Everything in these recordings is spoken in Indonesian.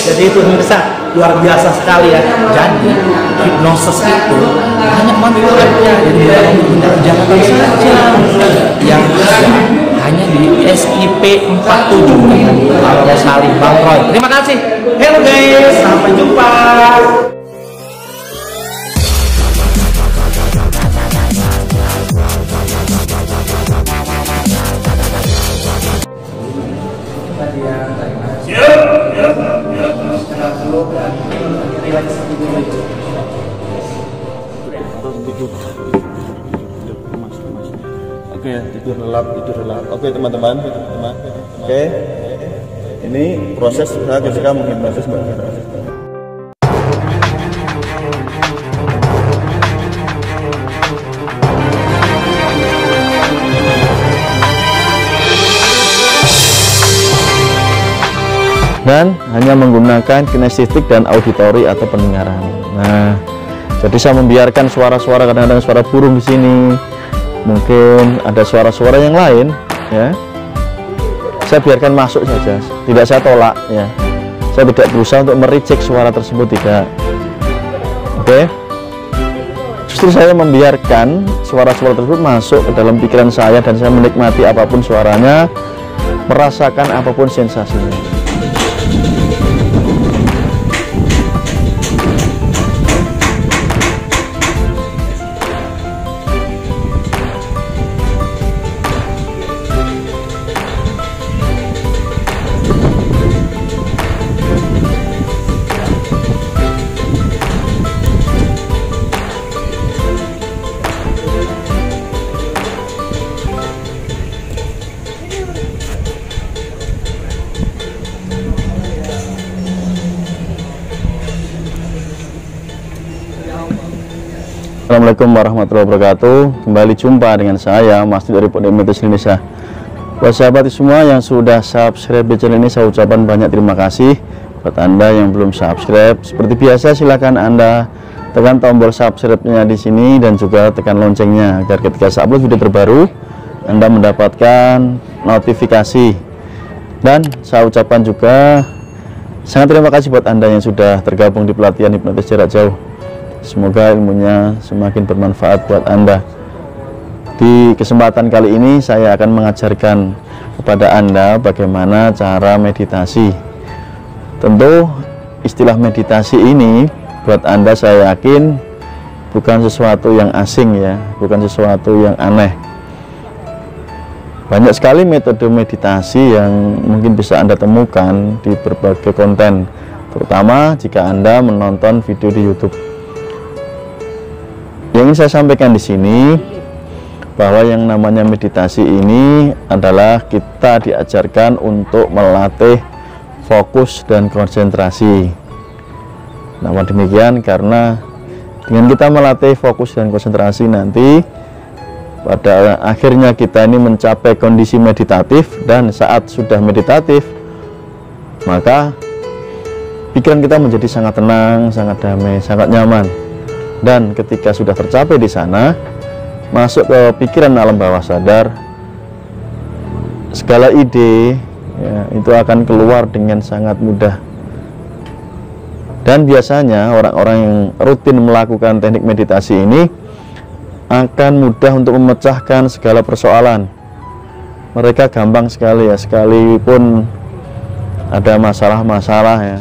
Jadi itu pemirsa luar biasa sekali ya. Jadi hipnosis itu banyak manfaatnya. Jadi jangan saja yang ada hanya di SIP 47 Kalau Salim Bang Roy. Terima kasih. Hello guys, sampai jumpa. Oke, tidur lelap. Oke teman-teman. Oke, ini proses saya ketika menghipnosis Mbak Vera. Dan hanya menggunakan kinestetik dan auditori atau pendengaran. Nah, jadi saya membiarkan suara-suara, kadang-kadang suara burung di sini, mungkin ada suara-suara yang lain, ya. Saya biarkan masuk saja, tidak saya tolak, ya. Saya tidak berusaha untuk mereject suara tersebut, tidak. Oke. Justru saya membiarkan suara-suara tersebut masuk ke dalam pikiran saya dan saya menikmati apapun suaranya, merasakan apapun sensasinya. Assalamualaikum warahmatullahi wabarakatuh. Kembali jumpa dengan saya Mas dari Pondok Hipnotis Indonesia. Buat sahabat semua yang sudah subscribe di channel ini, saya ucapkan banyak terima kasih. Buat Anda yang belum subscribe, seperti biasa silakan Anda tekan tombol subscribe-nya di sini dan juga tekan loncengnya agar ketika saya upload video terbaru Anda mendapatkan notifikasi. Dan saya ucapkan juga sangat terima kasih buat Anda yang sudah tergabung di pelatihan hipnotis jarak jauh. Semoga ilmunya semakin bermanfaat buat Anda. Di kesempatan kali ini saya akan mengajarkan kepada Anda bagaimana cara meditasi. Tentu istilah meditasi ini buat Anda saya yakin bukan sesuatu yang asing, ya, bukan sesuatu yang aneh. Banyak sekali metode meditasi yang mungkin bisa Anda temukan di berbagai konten, terutama jika Anda menonton video di YouTube. Yang ingin saya sampaikan di sini bahwa yang namanya meditasi ini adalah kita diajarkan untuk melatih fokus dan konsentrasi. Namun demikian, karena dengan kita melatih fokus dan konsentrasi nanti pada akhirnya kita ini mencapai kondisi meditatif, dan saat sudah meditatif maka pikiran kita menjadi sangat tenang, sangat damai, sangat nyaman. Dan ketika sudah tercapai di sana, masuk ke pikiran alam bawah sadar, segala ide, ya, itu akan keluar dengan sangat mudah. Dan biasanya orang-orang yang rutin melakukan teknik meditasi ini akan mudah untuk memecahkan segala persoalan. Mereka gampang sekali, ya, sekalipun ada masalah-masalah, ya,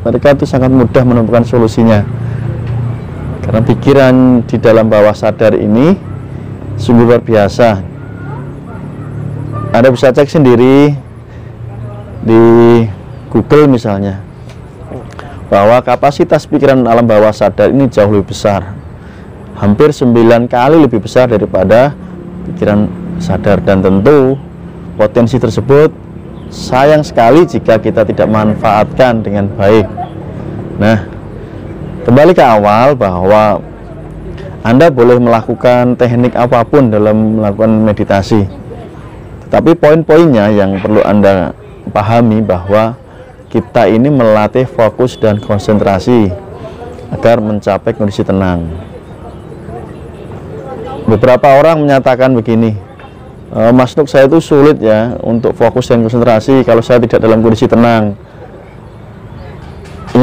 mereka itu sangat mudah menemukan solusinya. Karena pikiran di dalam bawah sadar ini sungguh luar biasa. Anda bisa cek sendiri di Google misalnya, bahwa kapasitas pikiran alam bawah sadar ini jauh lebih besar, hampir 9 kali lebih besar daripada pikiran sadar. Dan tentu potensi tersebut sayang sekali jika kita tidak manfaatkan dengan baik. Nah, kembali ke awal, bahwa Anda boleh melakukan teknik apapun dalam melakukan meditasi, tetapi poin-poinnya yang perlu Anda pahami bahwa kita ini melatih fokus dan konsentrasi agar mencapai kondisi tenang. Beberapa orang menyatakan begini, Mas Nuk, saya itu sulit, ya, untuk fokus dan konsentrasi kalau saya tidak dalam kondisi tenang.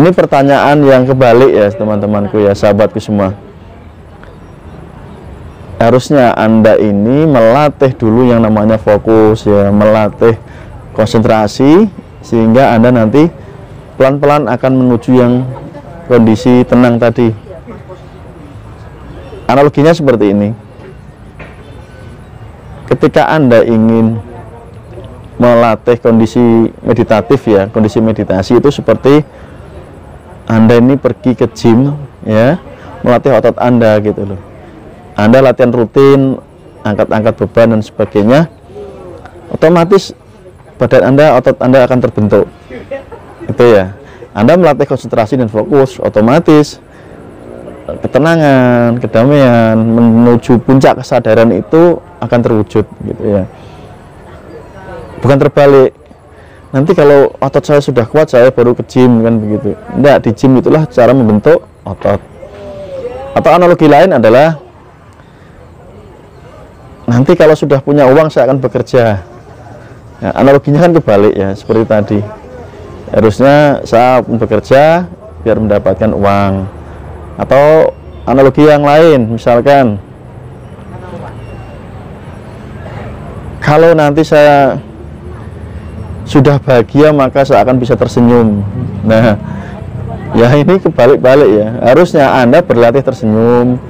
Ini pertanyaan yang kebalik ya teman-temanku ya, sahabatku semua. Harusnya Anda ini melatih dulu yang namanya fokus ya, melatih konsentrasi, sehingga Anda nanti pelan-pelan akan menuju yang kondisi tenang tadi. Analoginya seperti ini. Ketika Anda ingin melatih kondisi meditatif ya, kondisi meditasi itu seperti Anda ini pergi ke gym ya, melatih otot Anda gitu loh. Anda latihan rutin, angkat-angkat beban dan sebagainya, otomatis badan Anda, otot Anda akan terbentuk. Itu ya. Anda melatih konsentrasi dan fokus, otomatis ketenangan, kedamaian, menuju puncak kesadaran itu akan terwujud gitu ya. Bukan terbalik. Nanti kalau otot saya sudah kuat, saya baru ke gym kan begitu. Enggak, di gym itulah cara membentuk otot. Atau analogi lain adalah nanti kalau sudah punya uang saya akan bekerja. Nah, analoginya kan kebalik ya, seperti tadi. Harusnya saya bekerja biar mendapatkan uang. Atau analogi yang lain, misalkan kalau nanti saya sudah bahagia maka saya akan bisa tersenyum. Nah, ya ini kebalik-balik ya. Harusnya Anda berlatih tersenyum,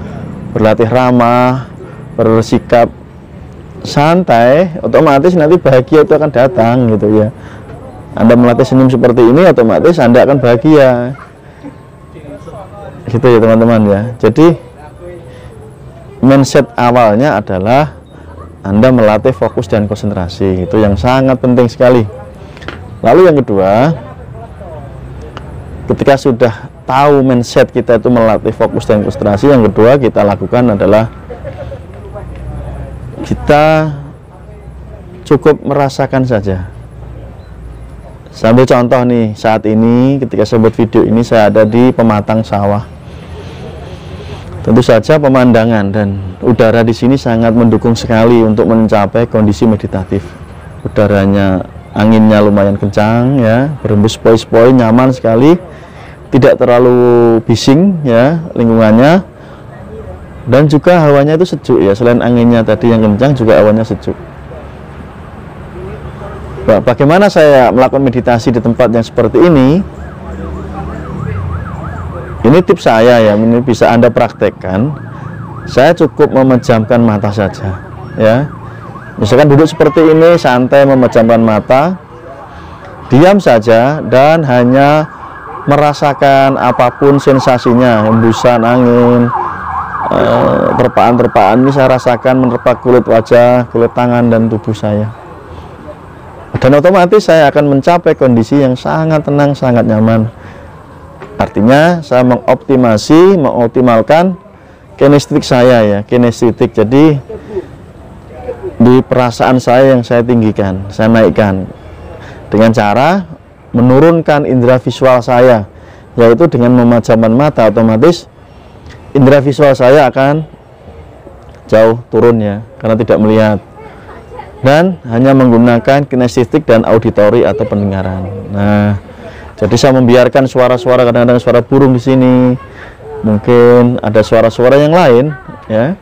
berlatih ramah, bersikap santai, otomatis nanti bahagia itu akan datang gitu ya. Anda melatih senyum seperti ini, otomatis Anda akan bahagia gitu ya teman-teman ya. Jadi mindset awalnya adalah Anda melatih fokus dan konsentrasi, itu yang sangat penting sekali. Lalu yang kedua, ketika sudah tahu mindset kita itu melatih fokus dan konsentrasi, yang kedua kita lakukan adalah kita cukup merasakan saja. Sambil contoh nih, saat ini ketika saya buat video ini saya ada di pematang sawah. Tentu saja pemandangan dan udara di sini sangat mendukung sekali untuk mencapai kondisi meditatif. Udaranya, anginnya lumayan kencang ya, berembus sepoi-sepoi, nyaman sekali, tidak terlalu bising ya lingkungannya, dan juga hawanya itu sejuk ya. Selain anginnya tadi yang kencang, juga hawanya sejuk. Nah, bagaimana saya melakukan meditasi di tempat yang seperti ini? Ini tips saya ya, ini bisa Anda praktekkan. Saya cukup memejamkan mata saja ya. Misalkan duduk seperti ini, santai memejamkan mata, diam saja dan hanya merasakan apapun sensasinya, hembusan angin, terpaan-terpaan ini saya rasakan menerpa kulit wajah, kulit tangan dan tubuh saya. Dan otomatis saya akan mencapai kondisi yang sangat tenang, sangat nyaman. Artinya saya mengoptimalkan kinestetik saya ya, kinestetik. Jadi di perasaan saya yang saya tinggikan, saya naikkan dengan cara menurunkan indera visual saya, yaitu dengan memejamkan mata, otomatis indera visual saya akan jauh turun ya, karena tidak melihat, dan hanya menggunakan kinestetik dan auditori atau pendengaran. Nah, jadi saya membiarkan suara-suara, kadang-kadang suara burung di sini, mungkin ada suara-suara yang lain ya,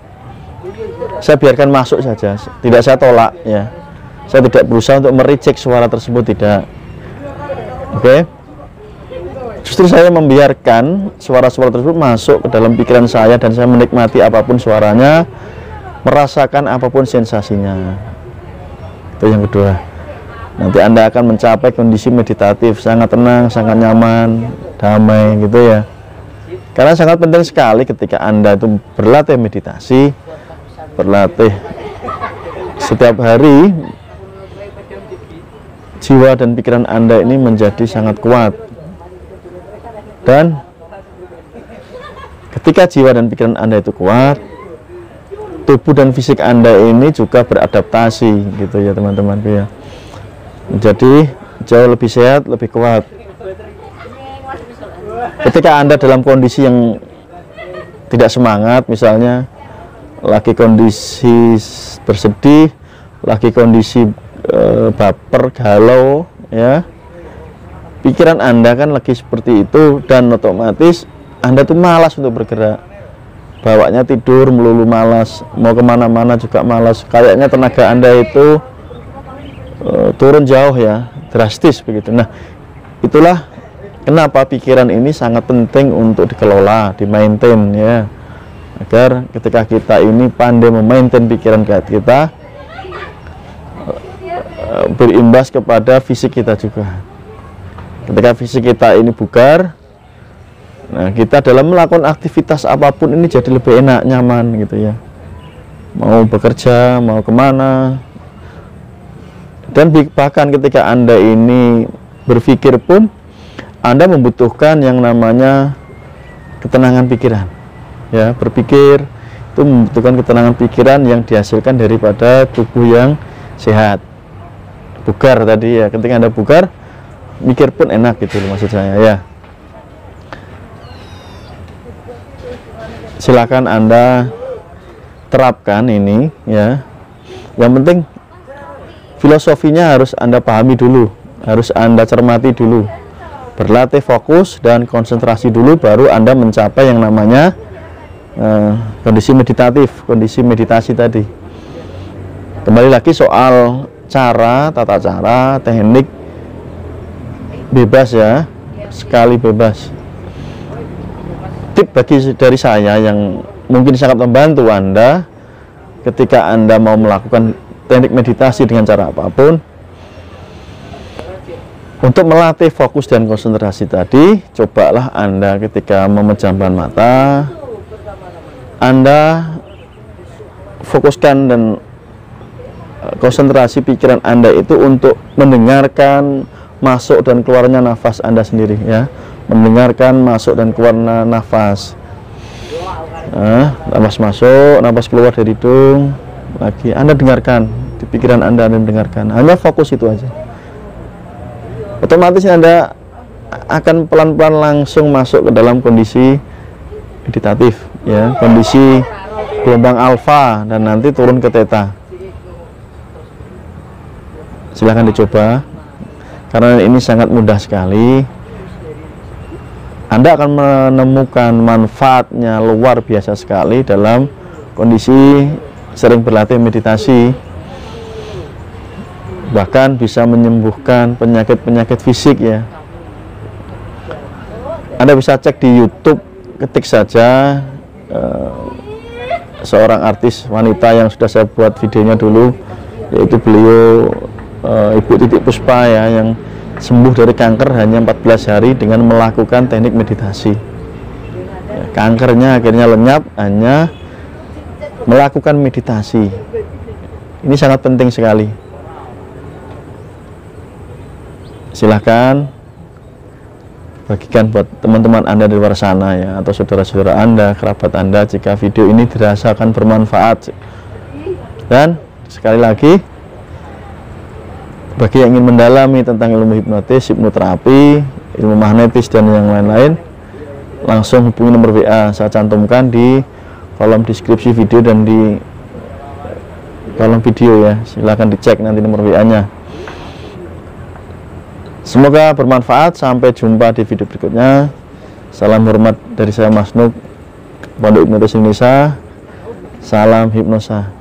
saya biarkan masuk saja, tidak saya tolak ya. Saya tidak berusaha untuk mereject suara tersebut, tidak. Oke. Justru saya membiarkan suara-suara tersebut masuk ke dalam pikiran saya, dan saya menikmati apapun suaranya, merasakan apapun sensasinya. Itu yang kedua. Nanti Anda akan mencapai kondisi meditatif, sangat tenang, sangat nyaman, damai gitu ya. Karena sangat penting sekali ketika Anda itu berlatih meditasi, berlatih setiap hari, jiwa dan pikiran Anda ini menjadi sangat kuat. Dan ketika jiwa dan pikiran Anda itu kuat, tubuh dan fisik Anda ini juga beradaptasi gitu ya teman-temanku ya. Jadi jauh lebih sehat, lebih kuat. Ketika Anda dalam kondisi yang tidak semangat, misalnya lagi kondisi bersedih, lagi kondisi baper, galau ya, pikiran Anda kan lagi seperti itu, dan otomatis Anda tuh malas untuk bergerak, bawanya tidur melulu, malas, mau kemana-mana juga malas, kayaknya tenaga Anda itu turun jauh ya, drastis begitu. Nah, itulah kenapa pikiran ini sangat penting untuk dikelola, dimaintain ya, agar ketika kita ini pandai memaintain pikiran kita, berimbas kepada fisik kita juga. Ketika fisik kita ini bugar, nah kita dalam melakukan aktivitas apapun ini jadi lebih enak, nyaman gitu ya, mau bekerja, mau kemana. Dan bahkan ketika Anda ini berpikir pun, Anda membutuhkan yang namanya ketenangan pikiran ya. Berpikir itu membutuhkan ketenangan pikiran yang dihasilkan daripada tubuh yang sehat, bugar tadi ya. Ketika Anda bugar, mikir pun enak gitu loh, maksud saya ya. Silakan Anda terapkan ini ya. Yang penting filosofinya harus Anda pahami dulu, harus Anda cermati dulu, berlatih fokus dan konsentrasi dulu, baru Anda mencapai yang namanya kondisi meditatif, kondisi meditasi tadi. Kembali lagi soal cara, tata cara, teknik, bebas ya, sekali bebas. Tip dari saya yang mungkin sangat membantu Anda ketika Anda mau melakukan teknik meditasi dengan cara apapun, untuk melatih fokus dan konsentrasi tadi, cobalah Anda ketika memejamkan mata, Anda fokuskan dan konsentrasi pikiran Anda itu untuk mendengarkan masuk dan keluarnya nafas Anda sendiri ya, mendengarkan masuk dan keluarnya nafas. Nafas masuk, nafas keluar dari hidung, lagi Anda dengarkan, di pikiran Anda dengarkan, hanya fokus itu aja. Otomatis Anda akan pelan-pelan langsung masuk ke dalam kondisi meditatif ya, kondisi gelombang alfa, dan nanti turun ke theta. Silahkan dicoba, karena ini sangat mudah sekali. Anda akan menemukan manfaatnya luar biasa sekali dalam kondisi sering berlatih meditasi, bahkan bisa menyembuhkan penyakit-penyakit fisik ya. Anda bisa cek di YouTube, ketik saja seorang artis wanita yang sudah saya buat videonya dulu, yaitu beliau Ibu Titik Puspa ya, yang sembuh dari kanker hanya 14 hari dengan melakukan teknik meditasi ya, kankernya akhirnya lenyap hanya melakukan meditasi. Ini sangat penting sekali. Silahkan bagikan buat teman-teman Anda di luar sana ya, atau saudara-saudara Anda, kerabat Anda, jika video ini dirasakan bermanfaat. Dan sekali lagi, bagi yang ingin mendalami tentang ilmu hipnotis, hipnoterapi, ilmu magnetis dan yang lain-lain, langsung hubungi nomor WA saya cantumkan di kolom deskripsi video dan di kolom video ya. Silahkan dicek nanti nomor WA-nya. Semoga bermanfaat. Sampai jumpa di video berikutnya. Salam hormat dari saya, Mas Nuk, Pondok Hipnotis Indonesia. Salam hipnosa.